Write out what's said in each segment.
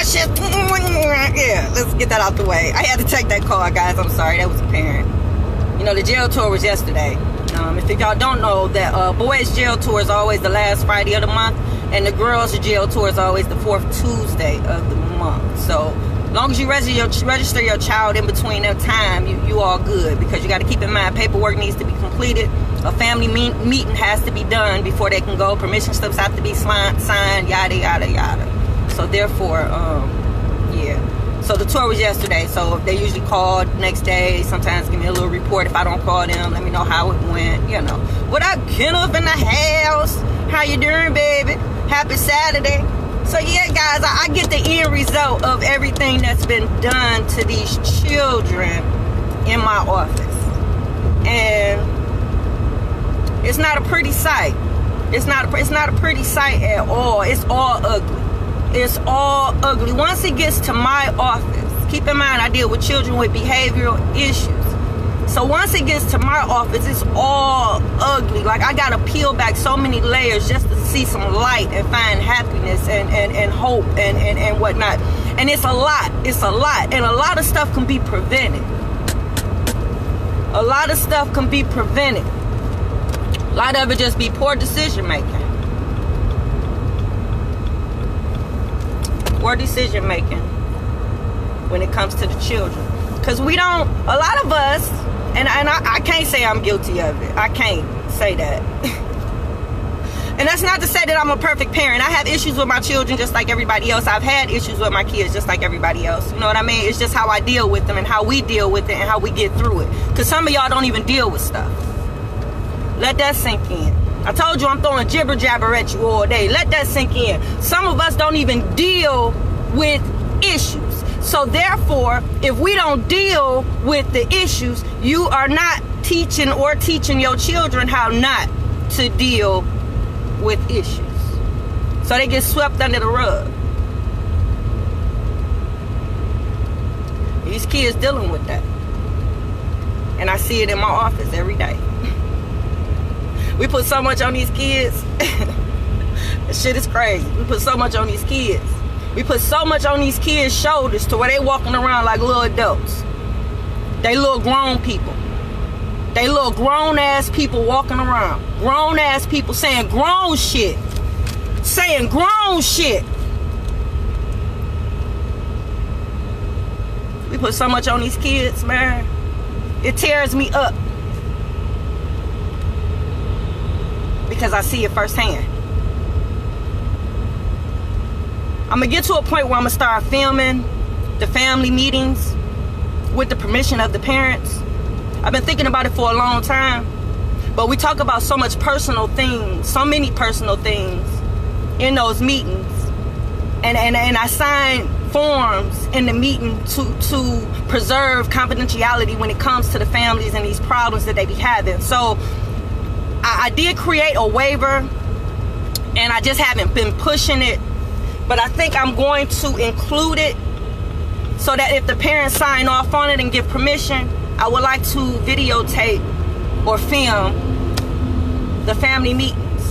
shit. Yeah, let's get that out the way. I had to take that call, guys. I'm sorry. That was a parent. You know, the jail tour was yesterday. If y'all don't know, that boys' jail tour is always the last Friday of the month, and the girls' jail tour is always the fourth Tuesday of the month. So, as long as you register your child in between that time, you all good, because you got to keep in mind paperwork needs to be completed. A family meeting has to be done before they can go. Permission slips have to be signed, yada, yada, yada. So, therefore, yeah. So the tour was yesterday, so they usually call next day, sometimes give me a little report. If I don't call them, let me know how it went, you know. What up, Kenneth in the house? How you doing, baby? Happy Saturday. So yeah, guys, I get the end result of everything that's been done to these children in my office. And it's not a pretty sight. It's not a pretty sight at all. It's all ugly. It's all ugly. Once it gets to my office, keep in mind I deal with children with behavioral issues. So once it gets to my office, it's all ugly. Like, I gotta peel back so many layers just to see some light and find happiness and hope and whatnot. And it's a lot. It's a lot. And a lot of stuff can be prevented. A lot of stuff can be prevented. A lot of it just be poor decision making. Poor decision making when it comes to the children, because we don't, a lot of us, and I can't say I'm guilty of it. I can't say that. And that's not to say that I'm a perfect parent. I have issues with my children just like everybody else. I've had issues with my kids just like everybody else. You know what I mean? It's just how I deal with them and how we deal with it and how we get through it. Because some of y'all don't even deal with stuff. Let that sink in. I told you I'm throwing jibber jabber at you all day. Let that sink in. Some of us don't even deal with issues. So therefore, if we don't deal with the issues, you are not teaching your children how not to deal with issues. So they get swept under the rug. These kids dealing with that. And I see it in my office every day. We put so much on these kids. This shit is crazy. We put so much on these kids. We put so much on these kids' shoulders to where they walking around like little adults. They little grown people. They little grown-ass people walking around. Grown-ass people saying grown shit. Saying grown shit. We put so much on these kids, man. It tears me up. Because I see it firsthand. I'm going to get to a point where I'm going to start filming the family meetings with the permission of the parents. I've been thinking about it for a long time. But we talk about so much personal things, so many personal things in those meetings. And I sign forms in the meeting to preserve confidentiality when it comes to the families and these problems that they be having. So I did create a waiver, and I just haven't been pushing it. But I think I'm going to include it so that if the parents sign off on it and give permission, I would like to videotape or film the family meetings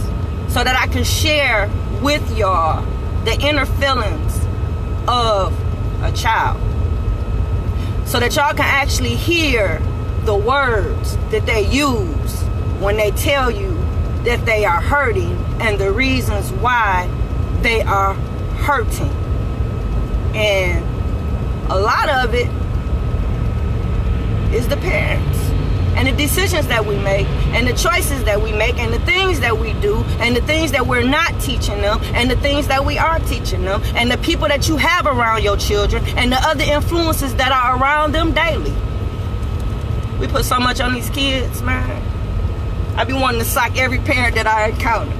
so that I can share with y'all the inner feelings of a child, so that y'all can actually hear the words that they use when they tell you that they are hurting and the reasons why they are hurting. And a lot of it is the parents and the decisions that we make and the choices that we make and the things that we do and the things that we're not teaching them and the things that we are teaching them and the people that you have around your children and the other influences that are around them daily. We put so much on these kids, man. I be wanting to sock every parent that I encounter.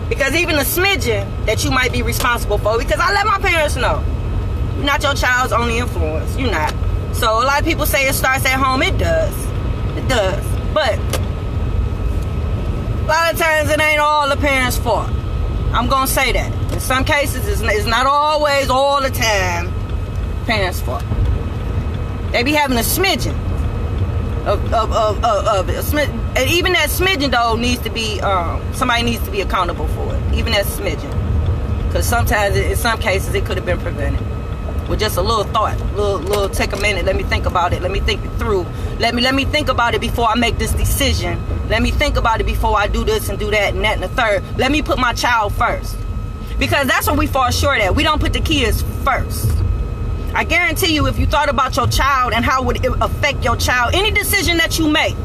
Because even a smidgen that you might be responsible for, because I let my parents know, you're not your child's only influence. You're not. So a lot of people say it starts at home. It does. It does. But a lot of times it ain't all the parents' fault. I'm going to say that. In some cases, it's not always all the time parents' fault. They be having a smidgen of it. And even that smidgen though needs to be somebody needs to be accountable for it. Even that smidgen, because sometimes in some cases it could have been prevented with just a little thought, little take a minute. Let me think about it. Let me think it through. Let me think about it before I make this decision. Let me think about it before I do this and do that and that and the third. Let me put my child first, because that's what we fall short at. We don't put the kids first. I guarantee you, if you thought about your child and how would it affect your child, any decision that you make,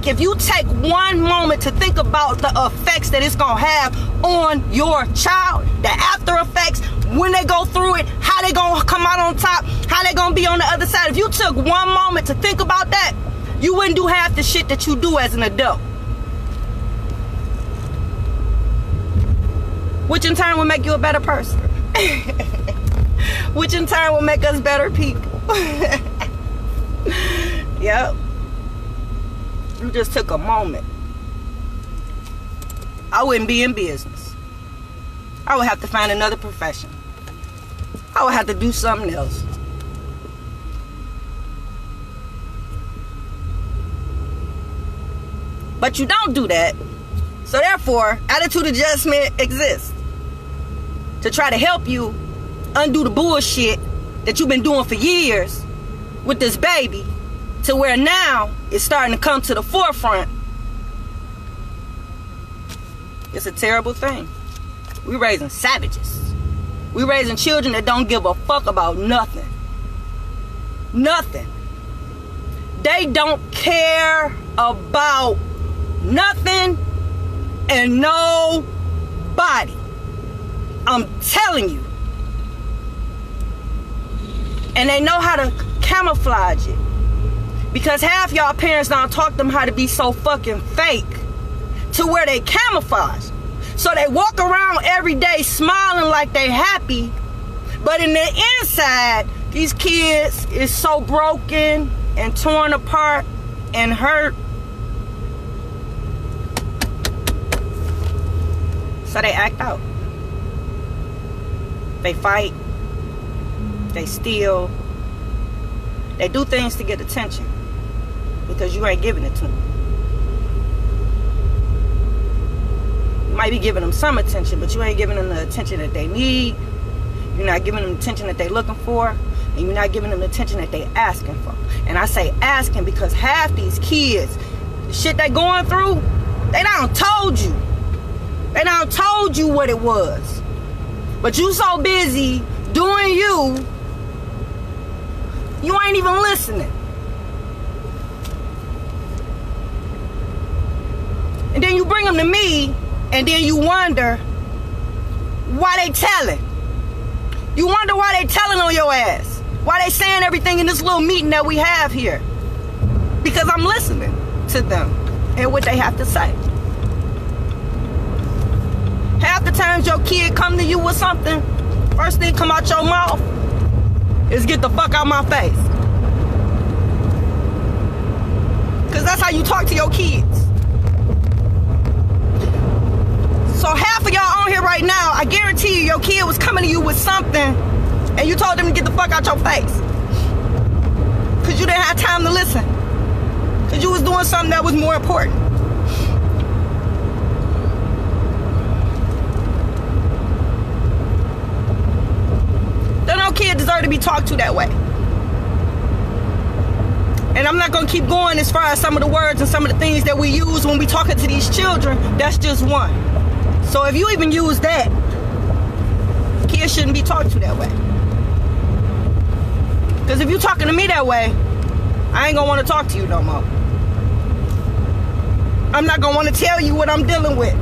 if you take one moment to think about the effects that it's going to have on your child, the after effects, when they go through it, how they going to come out on top, how they going to be on the other side. If you took one moment to think about that, you wouldn't do half the shit that you do as an adult. Which in turn will make you a better person. Which in turn will make us better people. Yep. You just took a moment. I wouldn't be in business. I would have to find another profession. I would have to do something else. But you don't do that. So therefore, attitude adjustment exists to try to help you undo the bullshit that you've been doing for years with this baby, to where now it's starting to come to the forefront. It's a terrible thing. We're raising savages. We're raising children that don't give a fuck about nothing. Nothing. They don't care about nothing and nobody. I'm telling you. And they know how to camouflage it. Because half y'all parents don't taught them how to be so fucking fake, to where they camouflage. So they walk around every day smiling like they happy, but in the inside, these kids is so broken and torn apart and hurt. So they act out. They fight. They steal. They do things to get attention, because you ain't giving it to them. You might be giving them some attention, but you ain't giving them the attention that they need. You're not giving them the attention that they're looking for, and you're not giving them the attention that they're asking for. And I say asking because half these kids, the shit they going through, they done told you. They done told you what it was. But you so busy doing you, you ain't even listening. And then you bring them to me, and then you wonder why they telling. You wonder why they telling on your ass. Why they saying everything in this little meeting that we have here. Because I'm listening to them and what they have to say. Half the times your kid come to you with something, first thing come out your mouth is get the fuck out my face. Because that's how you talk to your kids. So half of y'all on here right now, I guarantee you your kid was coming to you with something and you told them to get the fuck out your face. Because you didn't have time to listen. Because you was doing something that was more important. No kid deserve to be talked to that way. And I'm not going to keep going as far as some of the words and some of the things that we use when we talking to these children. That's just one. So if you even use that, kids shouldn't be talked to that way. Because if you're talking to me that way, I ain't going to want to talk to you no more. I'm not going to want to tell you what I'm dealing with.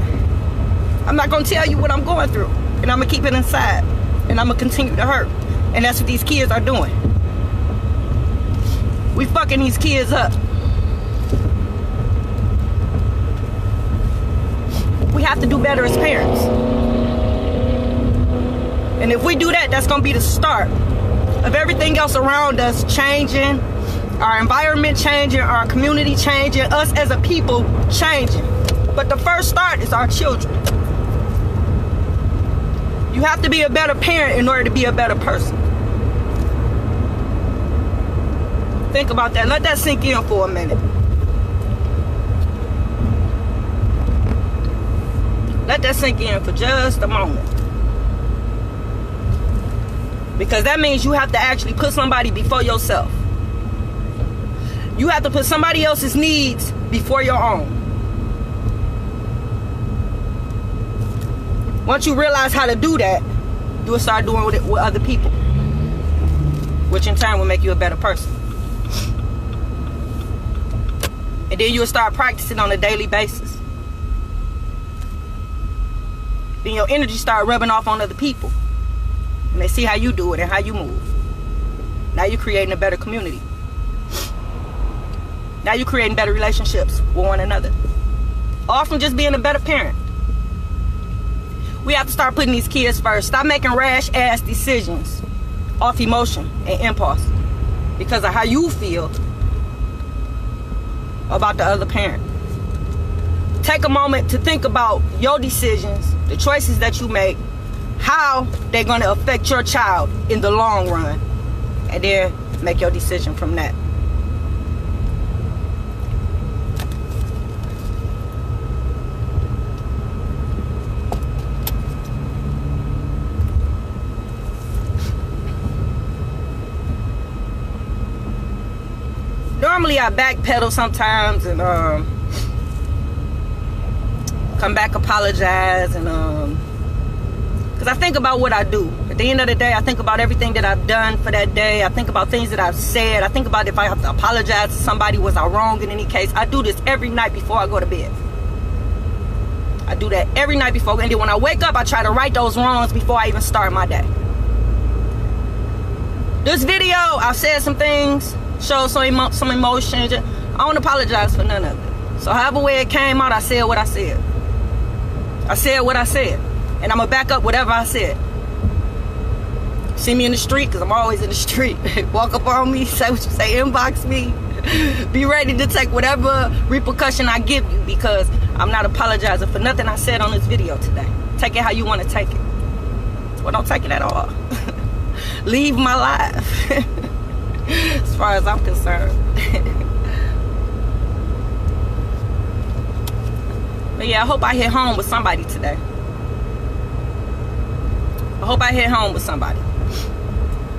I'm not going to tell you what I'm going through. And I'm going to keep it inside. And I'm going to continue to hurt. And that's what these kids are doing. We fucking these kids up. We have to do better as parents. And if we do that, that's going to be the start of everything else around us changing, our environment changing, our community changing, us as a people changing. But the first start is our children. You have to be a better parent in order to be a better person. Think about that. Let that sink in for a minute. Let that sink in for just a moment. Because that means you have to actually put somebody before yourself. You have to put somebody else's needs before your own. Once you realize how to do that, you will start doing it with other people, which in turn will make you a better person. And then you'll start practicing on a daily basis. Then your energy start rubbing off on other people. And they see how you do it and how you move. Now you're creating a better community. Now you're creating better relationships with one another. All from just being a better parent. We have to start putting these kids first. Stop making rash ass decisions off emotion and impulse because of how you feel about the other parent. Take a moment to think about your decisions, the choices that you make, how they're going to affect your child in the long run, and then make your decision from that. Normally I backpedal sometimes and come back, apologize, and because I think about what I do. At the end of the day, I think about everything that I've done for that day. I think about things that I've said. I think about if I have to apologize to somebody, was I wrong in any case. I do this every night before I go to bed. I do that every night before, and then when I wake up, I try to right those wrongs before I even start my day. This video, I've said some things, showed some emotions. I don't apologize for none of it. So however way it came out, I said what I said. I said what I said. And I'm going to back up whatever I said. See me in the street, because I'm always in the street. Walk up on me, say what you say, inbox me. Be ready to take whatever repercussion I give you, because I'm not apologizing for nothing I said on this video today. Take it how you want to take it. Well, don't take it at all. Leave my life. As far as I'm concerned. But yeah, I hope I hit home with somebody today. I hope I hit home with somebody.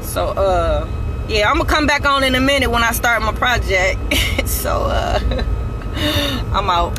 So, yeah, I'm going to come back on in a minute when I start my project. So, I'm out.